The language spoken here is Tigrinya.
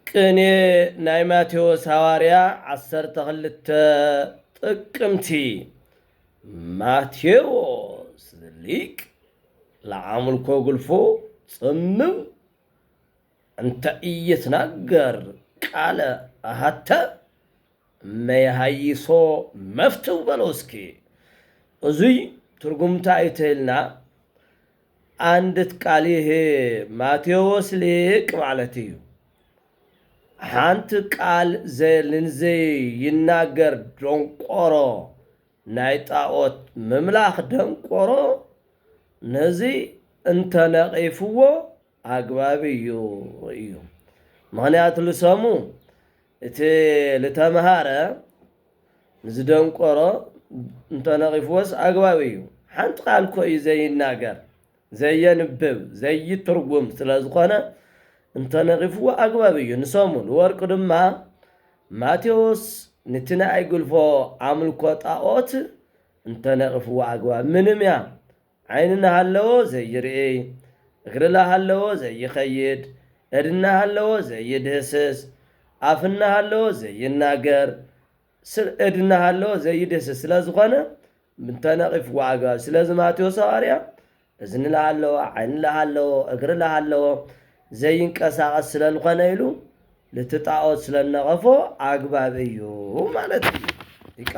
ቅኔ ናይ ማቴዎስ ሐዋርያ 12 ጥቅምቲ ማቴዎስ ሊቅ ለአምልኮ ጉልፎ ጽምም እንተ እየተናገር ቃለ አሃተ መያሃይሶ መፍትው በሎስኪ እዙይ ትርጉምታ አይተልና አንድት ቃል ይሄ ማቴዎስ ሊቅ ማለት እዩ ሓንቲ ቃል ዘልንዘይ ይናገር ደንቆሮ ናይ ጣዖት መምላኽ ደንቆሮ ነዚ እንተነቂፍዎ አግባብ እዩ ምክንያቱ ልሰሙ እቲ ልተመሃረ ዝደንቆሮ እንተነቂፍዎስ አግባብ እዩ ሓንቲ ቃል ኮይ ዘይናገር ዘየንብብ ዘይትርጉም ስለዝኾነ እንተነቂፍዎ አግባብ እዩ ንሰሙን ወርቅ ድማ ማቴዎስ ንትናይ ጉልፎ አምልኮ ጣዖት እንተነቂፍዎ አግባብ ምንም ያ ዓይንና ሃለዎ ዘይርኢ እግርና ሃለዎ ዘይኸይድ እድና ሃለዎ ዘይድህስስ አፍና ሃለዎ ዘይናገር እድና ሃለዎ ዘይድህስስ ስለዝኾነ እንተነቂፍዎ አግባብ ስለዚ ማቴዎስ ሐዋርያ እዝንና ሃለዎ ዓይንና ሃለዎ እግርና ሃለዎ ዘይንቀሳቀስ ስለልኾነ ኢሉ ልትጣዖት ስለነቀፎ አግባብ እዩ ማለት እዩ